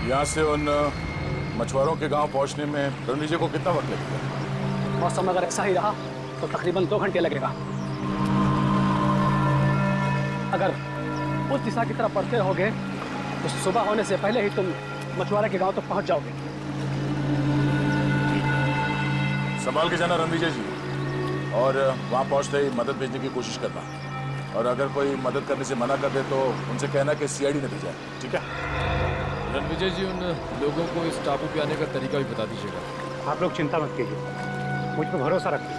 यहाँ से उन मछुआरों के गांव पहुंचने में रणधीर जी को कितना वक्त लगेगा? मौसम अगर ऐसा ही रहा तो तकरीबन 2 घंटे लगेगा। अगर उस दिशा की तरफ बढ़ते रहोगे तो सुबह होने से पहले ही तुम मछुआरे के गांव तक पहुंच जाओगे। संभाल के जाना रणधीर जी, और वहां पहुंचते ही मदद भेजने की कोशिश करना, और अगर कोई मदद करने से मना कर दे तो उनसे कहना कि सीआईडी ने भेजा है, ठीक है? रणविजय जी, उन लोगों को इस टापू पे आने का तरीका भी बता दीजिएगा। आप लोग चिंता मत कीजिए, मुझ पर भरोसा रखिए।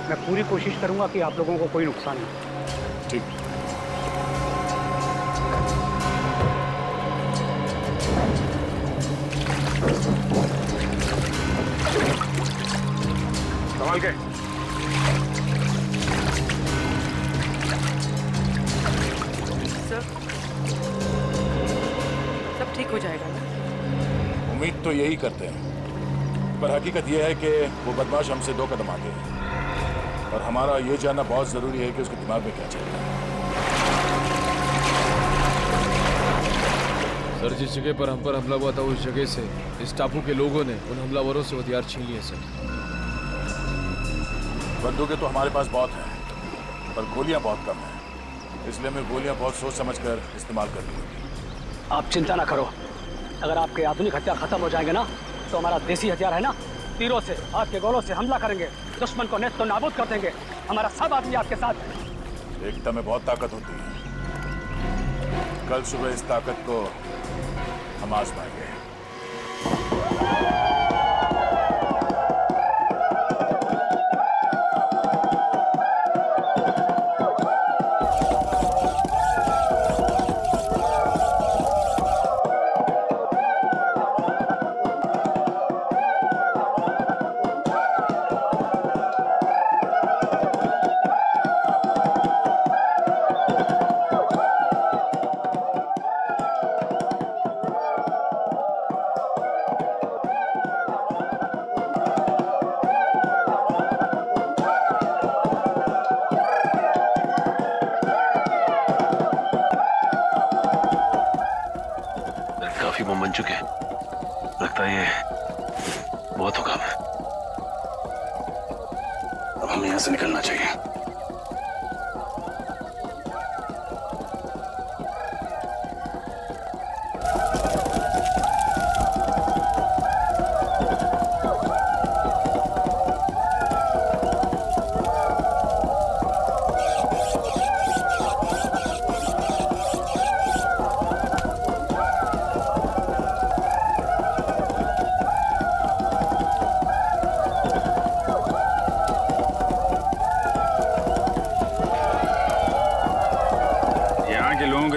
मैं पूरी कोशिश करूंगा कि आप लोगों को कोई नुकसान नहीं। ठीक। संभाल के। सर, सब ठीक हो जाएगा ना? उम्मीद तो यही करते हैं, पर हकीकत यह है कि वो बदमाश हमसे 2 कदम आगे है, और हमारा ये जानना बहुत जरूरी है कि उसके दिमाग में क्या चल रहा है। सर, जिस जगह पर हम पर हमला हुआ था उस जगह से इस टापू के लोगों ने उन हमलावरों से हथियार छीन लिए। सर, बंदूकें तो हमारे पास बहुत हैं, पर गोलियां बहुत कम हैं, इसलिए हमें गोलियां बहुत सोच समझकर इस्तेमाल करनी होगी। आप चिंता ना करो, अगर आपके आधुनिक हथियार खत्म हो जाएंगे ना तो हमारा देसी हथियार है ना, तीरों से, हाथ के गोलों से हमला करेंगे, दुश्मन को नेस्त नाबूद कर देंगे। हमारा सब आदमी आपके साथ है। एकता में बहुत ताकत होती है, कल सुबह इस ताकत को हम आजमाएंगे। काफी बम बन चुके हैं, लगता है ये बहुत होगा। अब हमें यहां से निकलना चाहिए।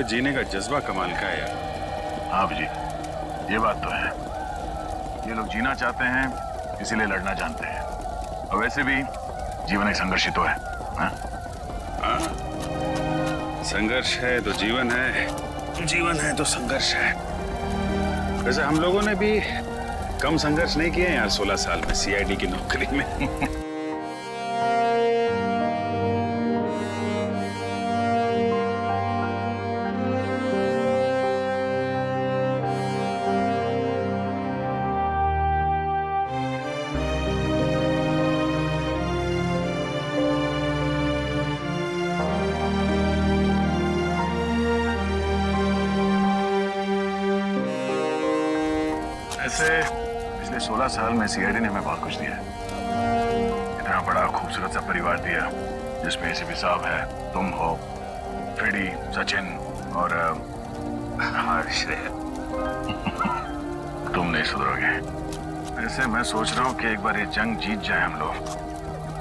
जीने का जज्बा कमाल का है यार। हाँ जी, ये बात तो है। ये लोग जीना चाहते हैं, इसीलिए लड़ना जानते हैं। और वैसे भी जीवन एक संघर्ष ही तो है। हाँ, संघर्ष है तो जीवन है, जीवन है तो संघर्ष है। वैसे हम लोगों ने भी कम संघर्ष नहीं किए यार 16 साल में सीआईडी की नौकरी में। ऐसे पिछले 16 साल में सीआईडी ने हमें बहुत कुछ दिया है। इतना बड़ा खूबसूरत सा परिवार दिया जिसमें एसीपी साहब है, तुम हो, फ्रेडी, सचिन और हर्ष है। तुम नहीं सुधरोगे। ऐसे मैं सोच रहा हूँ कि एक बार ये जंग जीत जाए हम लोग,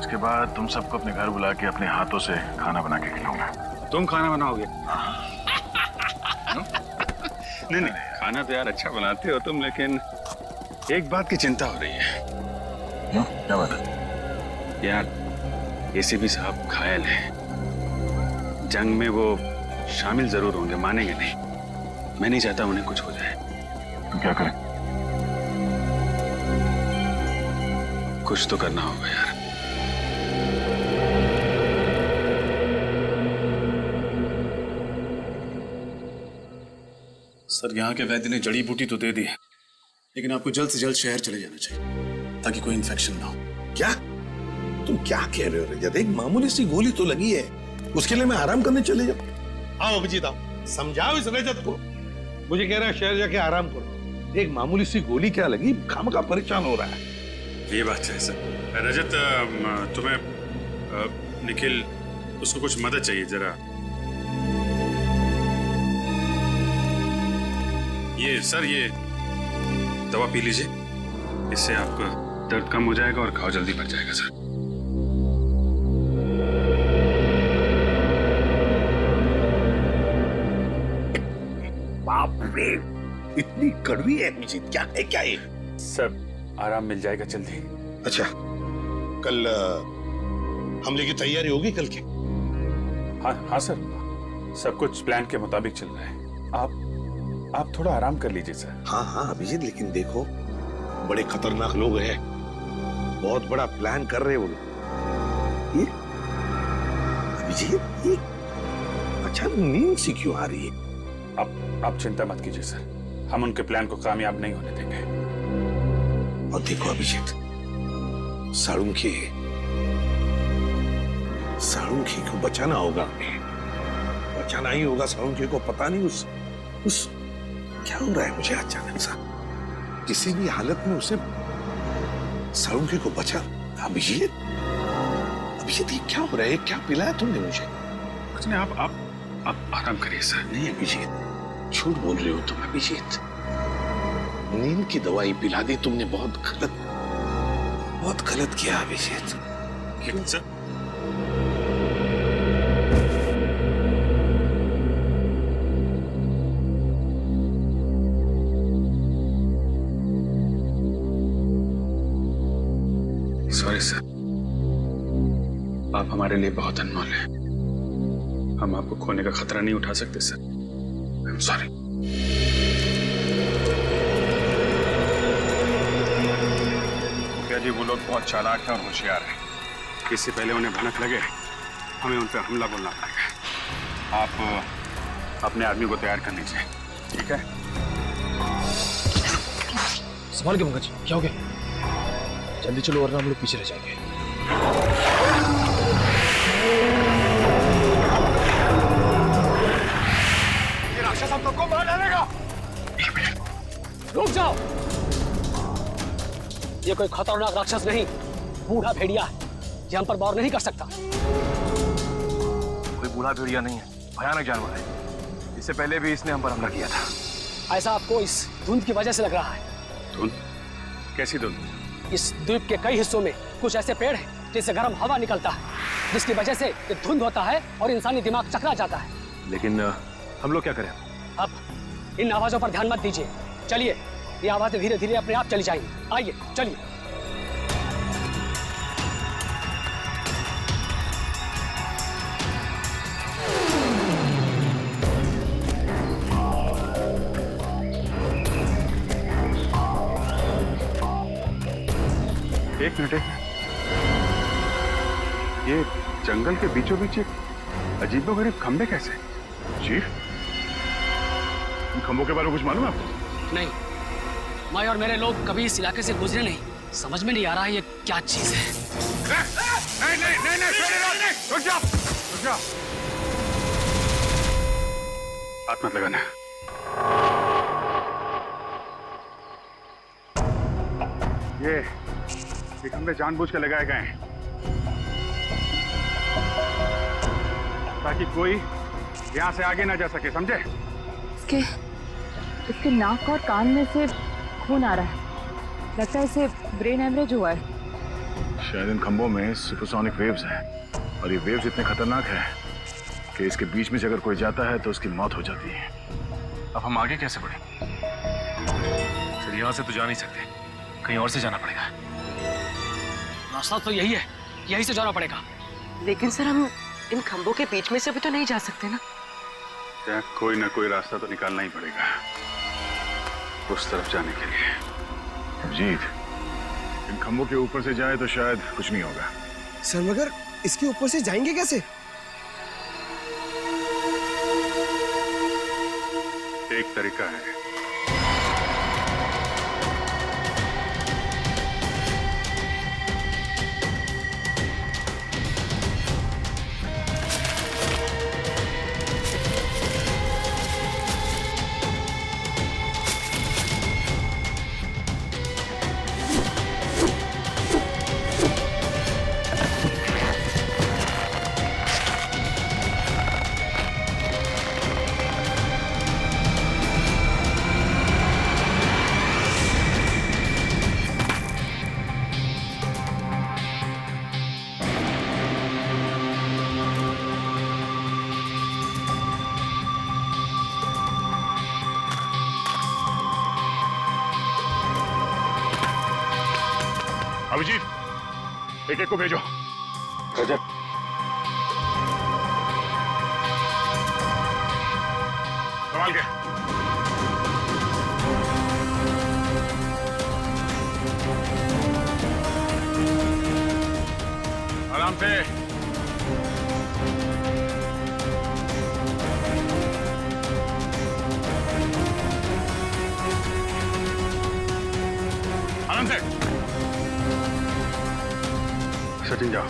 उसके बाद तुम सबको अपने घर बुला के अपने हाथों से खाना बना के खिलाऊंगा। तुम खाना बनाओगे? नहीं नहीं, खाना तो यार अच्छा बनाते हो तुम, लेकिन एक बात की चिंता हो रही है। क्यों? क्या बात है? यार एसीपी साहब घायल हैं, जंग में वो शामिल जरूर होंगे, मानेंगे नहीं। मैं नहीं चाहता उन्हें कुछ हो जाए। तो क्या करें? कुछ तो करना होगा यार। सर यहाँ के वैद्य ने जड़ी बूटी तो दे दी है, लेकिन आपको जल्द से जल्द शहर चले जाना चाहिए ताकि कोई इन्फेक्शन ना हो। क्या तुम क्या कह रहे हो रजत? एक मामूली सी गोली तो लगी है, उसके लिए मैं आराम करने चले जाऊं? आओ अभिजीत आओ, समझाओ इस रजत को। मुझे कह रहा है शहर जाके आराम करो, एक मामूली सी गोली क्या लगी, खामखा परेशान हो रहा है। ये बात है सर। रजत तुम्हें निखिल उसको कुछ मदद चाहिए जरा। ये सर ये दवा पी लीजिए, इससे आपका दर्द कम हो जाएगा और घाव जल्दी भर जाएगा सर। बाप रे, इतनी कड़वी है अभिजीत, क्या है क्या ये? सर आराम मिल जाएगा जल्दी। अच्छा, कल हमले की तैयारी होगी कल की? हाँ सर, सब कुछ प्लान के मुताबिक चल रहा है। आप थोड़ा आराम कर लीजिए सर। हाँ अभिजीत, लेकिन देखो बड़े खतरनाक लोग हैं, बहुत बड़ा प्लान कर रहे हैं वो लोग। ये अभिजीत, ये अच्छा नींद सी क्यों आ रही है? आप चिंता मत कीजिए सर, हम उनके प्लान को कामयाब नहीं होने देंगे। और देखो अभिजीत, साळुंखी को बचाना होगा हमें, बचाना ही होगा साळुंखी को। पता नहीं उस क्या हो रहा है मुझे अचानक सा, किसी भी हालत में उसे साळुंखी को बचा। अभिजीत ये क्या हो रहा है? क्या पिलाया तुमने मुझे? कुछ नहीं, आप आराम करिए सर। नहीं अभिजीत, झूठ बोल रहे हो तुम अभिजीत। नींद की दवाई पिला दी तुमने, बहुत गलत किया अभिजीत। क्यों सर? सॉरी सर, आप हमारे लिए बहुत अनमोल हैं। हम आपको खोने का खतरा नहीं उठा सकते सर। I am sorry. क्या जी, वो लोग बहुत चालाक हैं और होशियार हैं। इससे पहले उन्हें भनक लगे, हमें उन पर हमला बोलना पड़ेगा। आप अपने आदमी को तैयार कर लीजिए, ठीक है? संभाल के पंकज, क्या हो गया? जल्दी चलो वरना हम लोग पीछे रह जाएंगे। ये राक्षस हम सबको मार डालेगा। रुक जाओ, ये कोई खतरनाक राक्षस नहीं, बूढ़ा भेड़िया है। ये हम पर वार नहीं कर सकता। कोई बूढ़ा भेड़िया नहीं है, भयानक जानवर है। इससे पहले भी इसने हम पर हमला किया था। ऐसा आपको इस धुंध की वजह से लग रहा है। धुंध? कैसी धुंध? इस द्वीप के कई हिस्सों में कुछ ऐसे पेड़ हैं जिससे गर्म हवा निकलता है, जिसकी वजह से ये धुंध होता है और इंसानी दिमाग चकरा जाता है। लेकिन हम लोग क्या करें? अब इन आवाजों पर ध्यान मत दीजिए, चलिए, ये आवाजें धीरे धीरे अपने आप चली जाएंगी। आइए चलिए। एक मिनट, ये जंगल के बीचों बीच एक अजीबोगरीब खंबे कैसे? चीफ, इन खंभों के बारे में कुछ मालूम है आपको? नहीं, मैं और मेरे लोग कभी इस इलाके से गुजरे नहीं, समझ में नहीं आ रहा है ये क्या चीज है। नहीं, रुक जाओ। हाथ मत लगाना। ये खंभे जानबूझ के लगाए गए हैं ताकि कोई यहाँ से आगे ना जा सके, समझे? इसके नाक और कान में से खून आ रहा है, लगता है इसे ब्रेन हेमरेज हुआ है। शायद इन खंभों में सुपरसोनिक वेव्स हैं और ये वेव्स इतने खतरनाक हैं कि इसके बीच में से अगर कोई जाता है तो उसकी मौत हो जाती है। अब हम आगे कैसे बढ़ें? सर, यहाँ से तो जा नहीं सकते, कहीं और से जाना पड़ेगा। रास्ता तो यही है, यही से जाना पड़ेगा। लेकिन सर, हम इन खंभों के बीच में से भी तो नहीं जा सकते ना। क्या कोई ना कोई रास्ता तो निकालना ही पड़ेगा उस तरफ जाने के लिए। अभिजीत, इन खंभों के ऊपर से जाए तो शायद कुछ नहीं होगा। सर मगर इसके ऊपर से जाएंगे कैसे? एक तरीका है, अभिजीत, एक को भेजो। रजत, संभाल के। आराम से। आराम से। सचिन जाओ।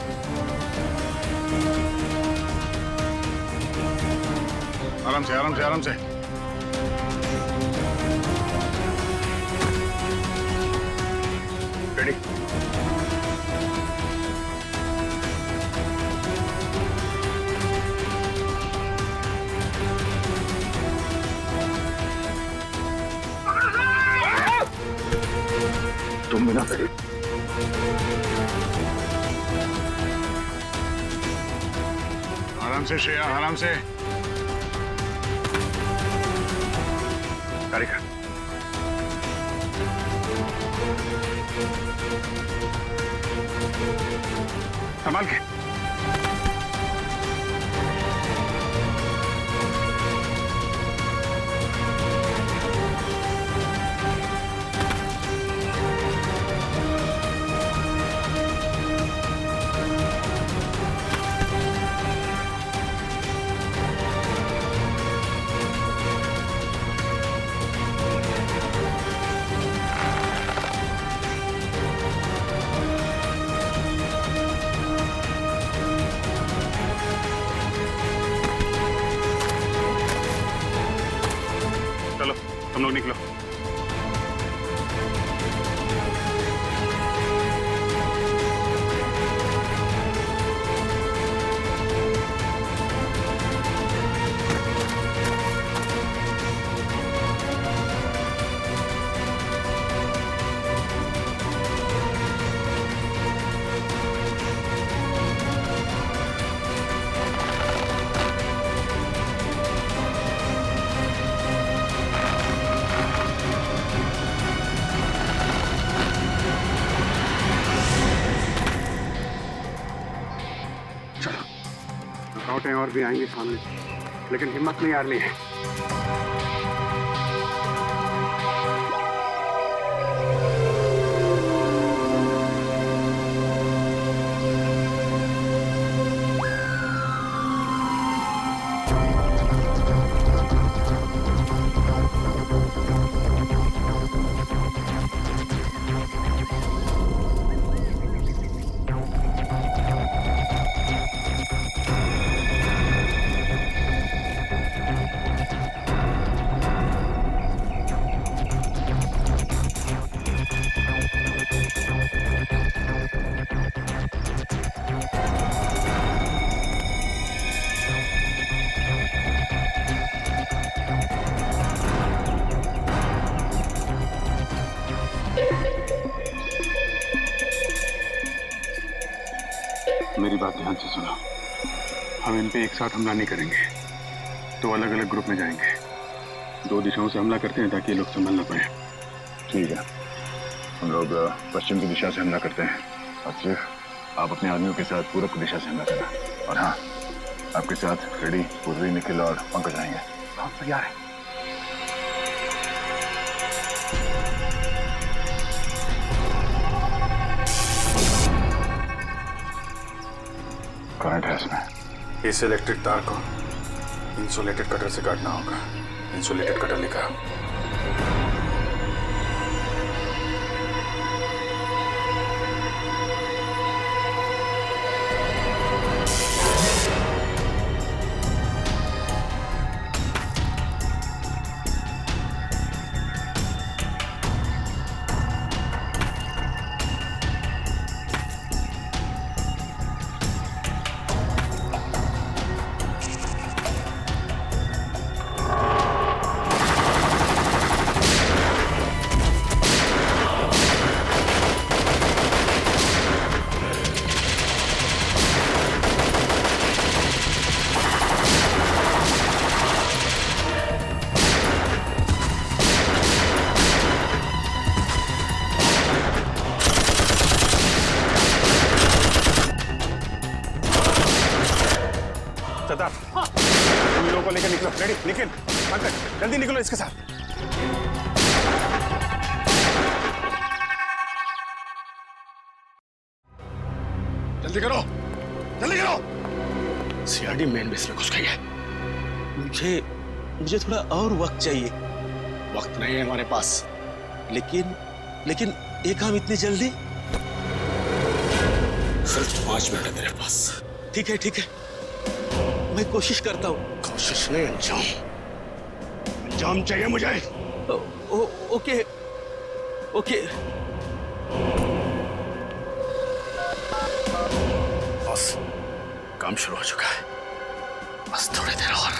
आराम से, आराम से, आराम से। रेडी। तुम भी ना रेडी। आराम से श्रेया, आराम से। कारिका, संभाल के। चलो, हम लोग निकलो। रुकावटें और भी आएंगी सामने, लेकिन हिम्मत नहीं हारनी है। मेरी बात ध्यान से सुनो। हम इन पे एक साथ हमला नहीं करेंगे, तो अलग अलग ग्रुप में जाएंगे। 2 दिशाओं से हमला करते हैं ताकि ये लोग संभल ना पाए। ठीक है, हम लोग पश्चिम की दिशा से हमला करते हैं और सिर्फ आप अपने आदमियों के साथ पूरब की दिशा से हमला करना। और हाँ, आपके साथ फ्रेडी, पूर्वी, निखिल और पंकज आएंगे। हाँ, तैयार है। करंट है इसमें। इस इलेक्ट्रिक तार को इंसुलेटेड कटर से काटना होगा। इंसुलेटेड कटर लिखा। निकलो रेडी निखिल पंकज जल्दी निकलो इसके साथ। जल्दी करो, जल्दी करो। सीआरडी मेन बेस में घुस गई है। मुझे थोड़ा और वक्त चाहिए। वक्त नहीं है हमारे पास। लेकिन ये काम इतनी जल्दी? सिर्फ 5 मिनट है मेरे पास। ठीक है मैं कोशिश करता हूँ। कोशिश नहीं, अंजाम चाहिए मुझे। ओके बस काम शुरू हो चुका है, बस थोड़ी देर और।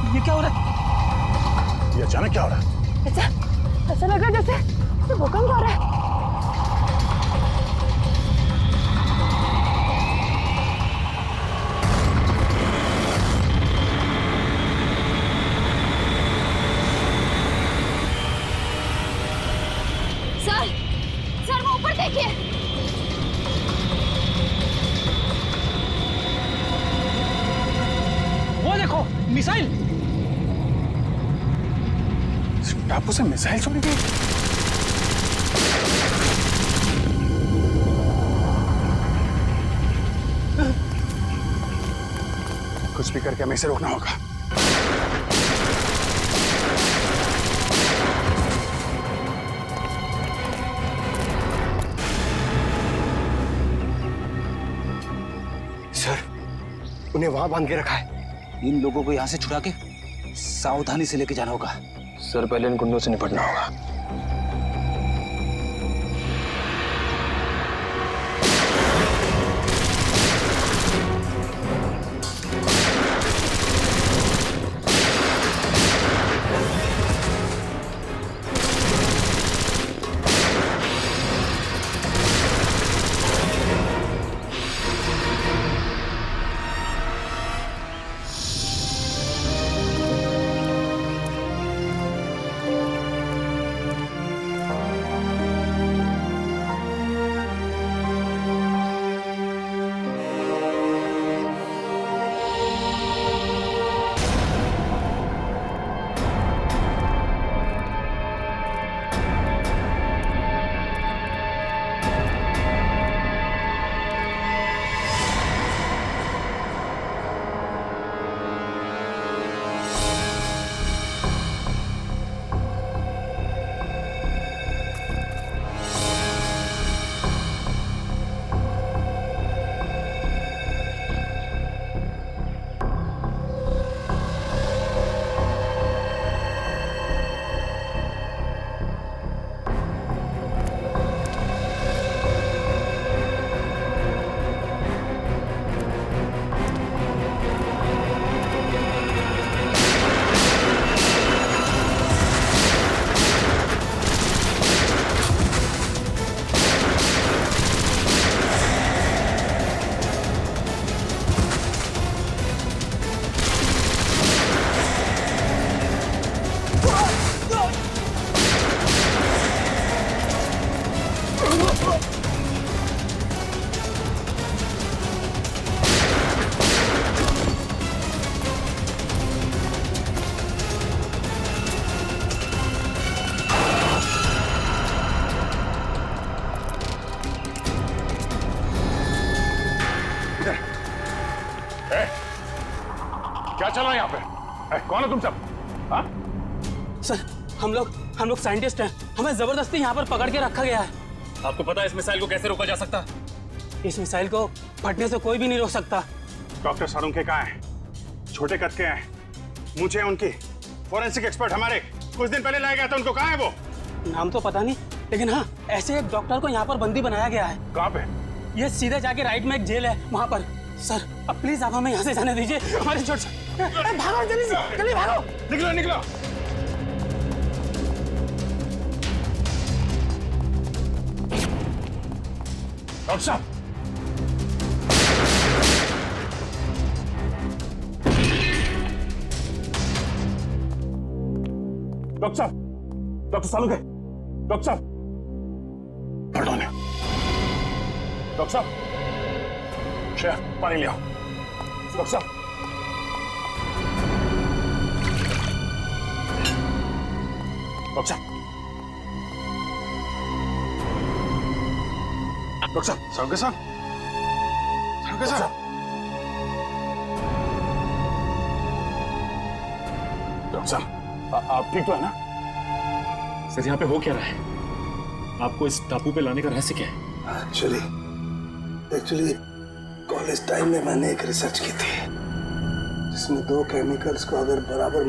ये क्या हो रहा है? ये अचानक क्या हो रहा है? ऐसा लग रहा है जैसे भूकंप आ रहा है। सर वो ऊपर देखिए। वो देखो मिसाइल। टापू से मिसाइल छोड़ी गई। कुछ भी करके हमें इसे रोकना होगा। सर, उन्हें वहां बांध के रखा है। इन लोगों को यहाँ से छुड़ा के सावधानी से लेके जाना होगा। सर पहले इन गुंडों से निपटना होगा। क्या चल रहा है यहाँ पे? कौन हो तुम सब? हाँ? सर हम लोग साइंटिस्ट हैं। हमें जबरदस्ती यहाँ पर पकड़ के रखा गया है। आपको पता है इस मिसाइल को कैसे रोका जा सकता? इस मिसाइल को फटने से कोई भी नहीं रोक सकता। डॉक्टर सारुंखे कहाँ हैं? छोटे कद के हैं, मूंछें उनकी। फॉरेंसिक एक्सपर्ट हमारे कुछ दिन पहले लाया गया था, उनको कहाँ है वो? नाम तो पता नहीं, लेकिन हाँ ऐसे एक डॉक्टर को यहाँ पर बंदी बनाया गया है। कहाँ पे? ये सीधे जाके राइट में एक जेल है, वहां पर। सर अब प्लीज आप हमें यहाँ से जाने दीजिए, हमारे छोड़ भागो जल्दी से, जल्दी भागो। निकलो निकलो। डॉक्टर साहब, डॉक्टर साहब, डॉक्टर सालुके, डॉक्टर साहब, पढ़ो ने। डॉक्टर साहब, श्रेया पानी ले आओ। डॉक्टर साहब, डॉक्टर साहब, डॉक्टर साहब, सालुके साहब, सालुके साहब, डॉक्टर साहब, आप ठीक तो है ना? सर यहाँ पे हो क्या रहा है? आपको इस टापू पे लाने का रहस्य क्या है? एक्चुअली कॉलेज टाइम में मैंने एक रिसर्च की थी जिसमें दो केमिकल्स को अगर बराबर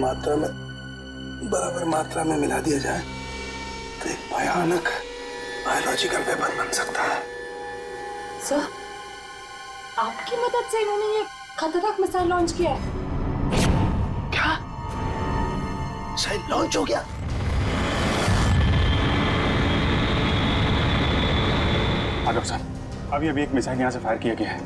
मात्रा में मिला दिया जाए तो एक भयानक बायोलॉजिकल वेपन बन सकता है। सर, आपकी मदद से इन्होंने ये खतरनाक मिसाइल लॉन्च किया है। क्या मिसाइल लॉन्च हो गया? हाँ डॉक्टर साहब, अभी एक मिसाइल यहाँ से फायर किया गया है।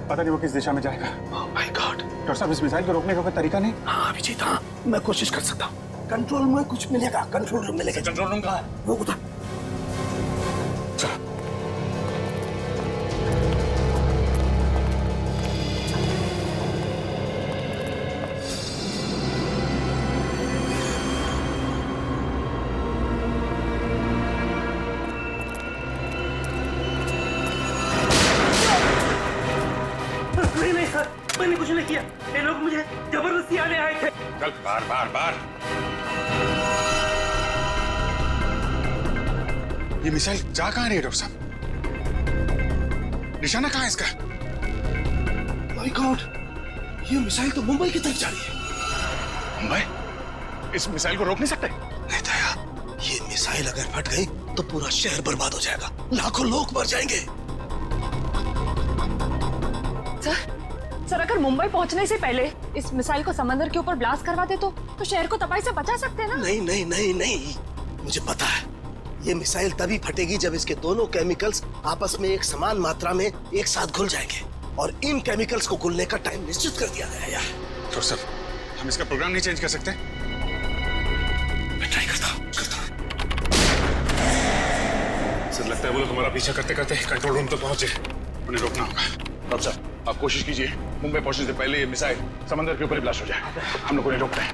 पता नहीं वो किस दिशा में जाएगा। Oh my God. डॉक्टर साहब, इस मिसाइल को रोकने का कोई तरीका नहीं? हाँ अभिजीत, हाँ मैं कोशिश कर सकता हूँ। कंट्रोल में कुछ मिलेगा, कंट्रोल रूम मिलेगा। कंट्रोल रूम कहाँ है? वो उधर। नहीं सर, मैंने कुछ नहीं किया, ये लोग मुझे जबरदस्ती आने आए थे। चल बार बार बार। ये मिसाइल जा कहाँ रही है डॉक्टर साहब? निशाना कहाँ है इसका? माय गॉड, ये मिसाइल तो मुंबई की तरफ जा रही है। मुंबई? इस मिसाइल को रोक नहीं सकते? नहीं दया, ये मिसाइल अगर फट गई तो पूरा शहर बर्बाद हो जाएगा, लाखों लोग मर जाएंगे। सर अगर मुंबई पहुंचने से पहले इस मिसाइल को समंदर के ऊपर ब्लास्ट करवा दे तो शहर को तबाही से बचा सकते हैं ना? नहीं नहीं नहीं नहीं, मुझे पता है ये मिसाइल तभी फटेगी जब इसके दोनों केमिकल्स आपस में एक समान मात्रा में एक साथ घुल जाएंगे, और इन केमिकल्स को घुलने का टाइम निश्चित कर दिया गया है। डॉक्टर साहब, हम इसका प्रोग्राम नहीं चेंज कर सकते? मैं ट्राई करता हूँ। सर लगता है वो लोग हमारा पीछा करते करते कंट्रोल रूम तक पहुंचे, उन्हें रोकना होगा। डॉक्टर साहब, आप कोशिश कीजिए मुंबई पहुंचने से पहले ये मिसाइल समंदर के ऊपर ही ब्लास्ट हो जाए। हम लोग उन्हें रोकते हैं।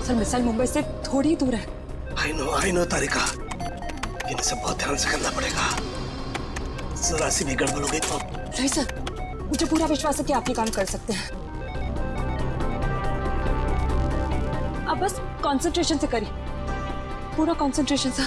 सर मिसाइल मुंबई से थोड़ी दूर है। आई नो तारिका, लेकिन इसे बहुत ध्यान से करना पड़ेगा। जरा सी भी गड़बड़ हो गई तो राय सर, मुझे पूरा विश्वास है कि आप ये काम कर सकते हैं। आप बस कंसंट्रेशन से करिए, पूरा कंसंट्रेशन से।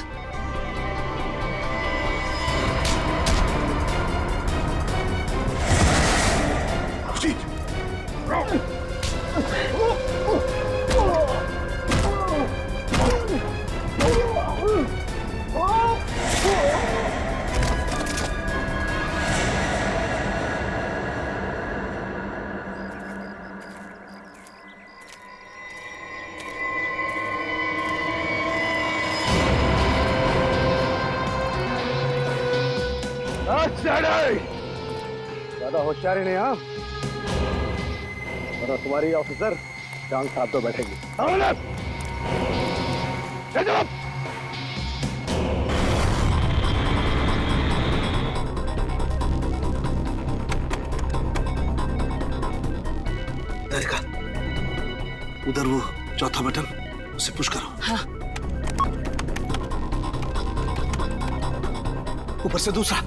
ज्यादा होशियारी नहीं, हाँ? और तुम्हारी ऑफिसर जान साहब तो बैठेगी। उधर वो चौथा बटन, उसे पुश करो। हाँ। ऊपर से दूसरा।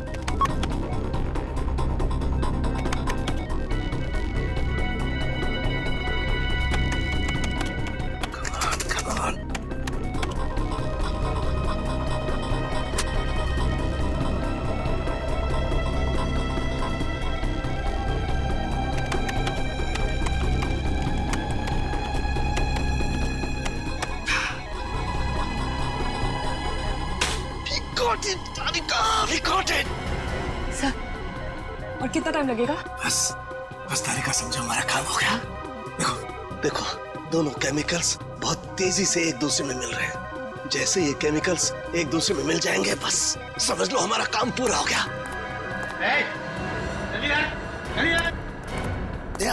सर, और कितना टाइम लगेगा? बस तारिका, समझो हमारा काम हो गया। देखो देखो, दोनों केमिकल्स बहुत तेजी से एक दूसरे में मिल रहे हैं। जैसे ये केमिकल्स एक दूसरे में मिल जाएंगे, बस समझ लो हमारा काम पूरा हो गया।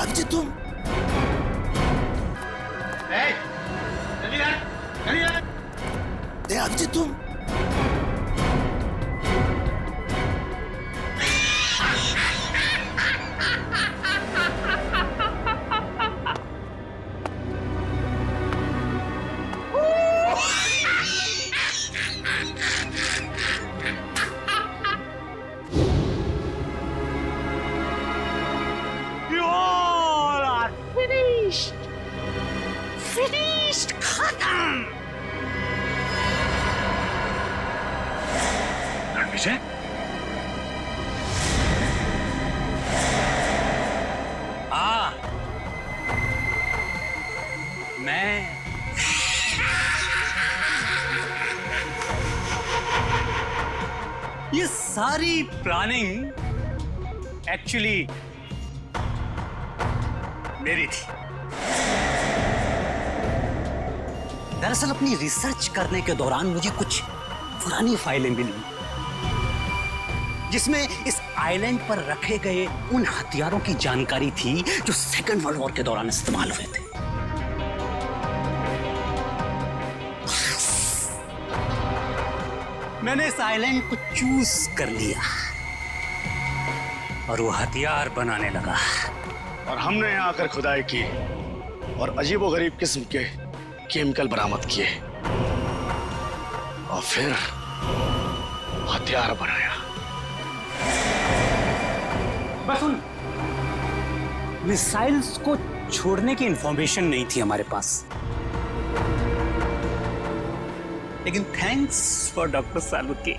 अभिजीत, तुम अभिजीत, तुम फिनिश्ड, खत्म। विजय, मैं ये सारी प्लानिंग एक्चुअली मेरी थी। दरअसल अपनी रिसर्च करने के दौरान मुझे कुछ पुरानी फाइलें मिली जिसमें इस आइलैंड पर रखे गए उन हथियारों की जानकारी थी जो सेकेंड वर्ल्ड वॉर के दौरान इस्तेमाल हुए थे। मैंने इस आइलैंड को चूज कर लिया और वो हथियार बनाने लगा। और हमने यहाँ आकर खुदाई की और अजीबोगरीब किस्म के केमिकल बरामद किए और फिर हथियार बनाया। बस उन मिसाइल्स को छोड़ने की इंफॉर्मेशन नहीं थी हमारे पास, लेकिन थैंक्स फॉर डॉक्टर सालुके,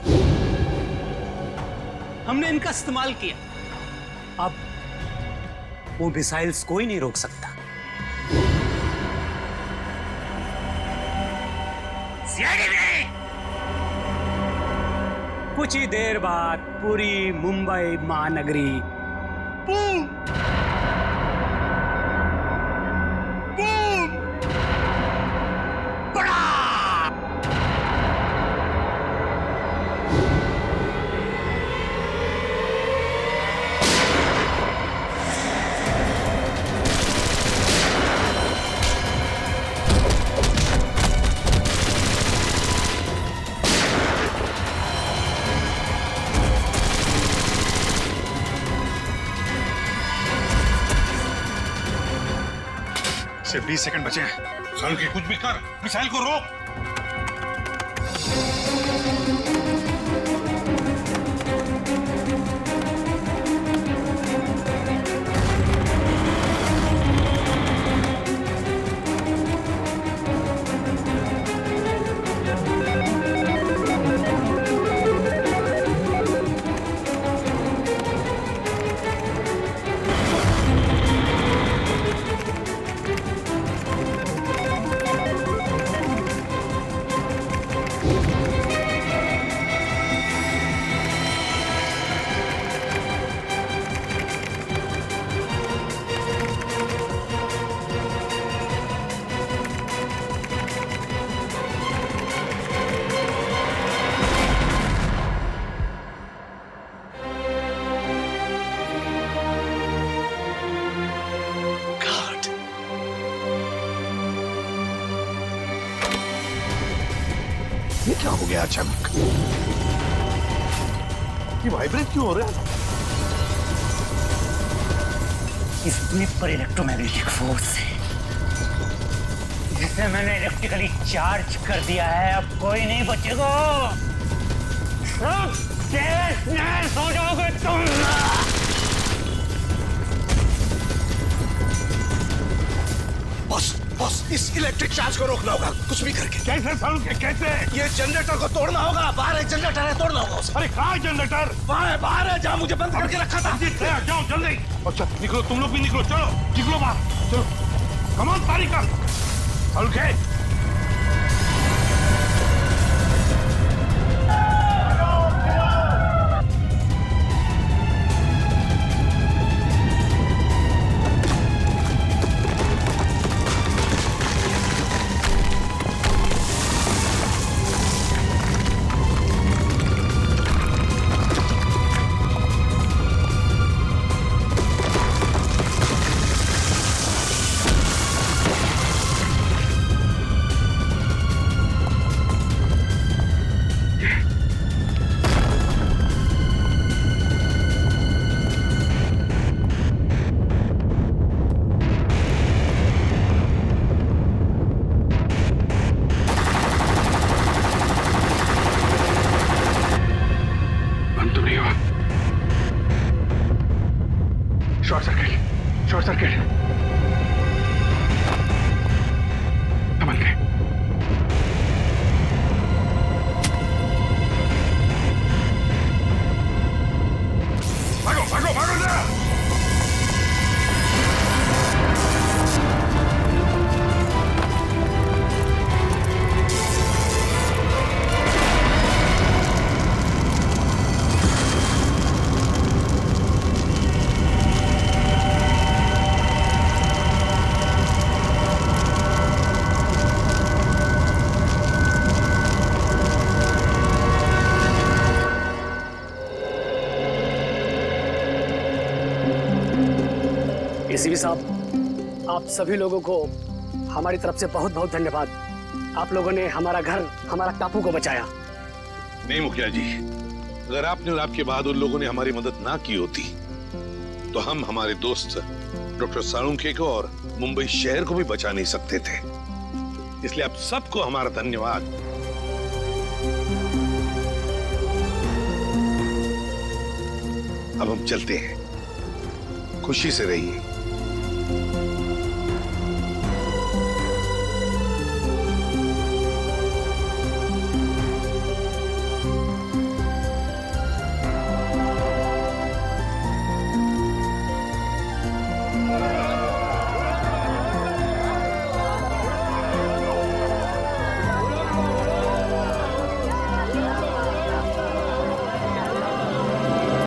हमने इनका इस्तेमाल किया। अब वो मिसाइल्स कोई नहीं रोक सकता। कुछ ही देर बाद पूरी मुंबई महानगरी बूम बूम बड़ा सिर्फ 20 सेकंड बचे हैं। सालुके, कुछ भी कर, मिसाइल को रोक। ये क्या हो गया अचानक? ये वाइब्रेट क्यों हो रहा है? इस ब्लिप पर इलेक्ट्रोमैग्नेटिक फोर्स है जिसे मैंने इलेक्ट्रिकली चार्ज कर दिया है। अब कोई नहीं बचेगा, सब तहस-नहस हो जाओगे तुम। बॉस बॉस, इस इलेक्ट्रिक चार्ज को रोकना होगा कुछ भी करके। कैसे साउंड के कैसे? ये जनरेटर को तोड़ना होगा। बाहर एक जनरेटर है, तोड़ना होगा उसे। अरे कहाँ है जनरेटर? वहाँ है, बाहर है, जहाँ मुझे बंद करके रखा था। जाओ जल्दी। अच्छा निकलो, तुम लोग भी निकलो, चलो निकलो बाहर, चलो कमान तारिका साउंड के। Short circuit, short circuit. संभल के। भागो भागो भागो ना। एसीपी साहब, आप सभी लोगों को हमारी तरफ से बहुत बहुत धन्यवाद। आप लोगों ने हमारा घर, हमारा टापू को बचाया। नहीं मुखिया जी, अगर आपने और आपके बहादुर लोगों ने हमारी मदद ना की होती तो हम हमारे दोस्त डॉक्टर साळुंखे को और मुंबई शहर को भी बचा नहीं सकते थे। इसलिए आप सबको हमारा धन्यवाद। अब हम चलते हैं, खुशी से रहिए।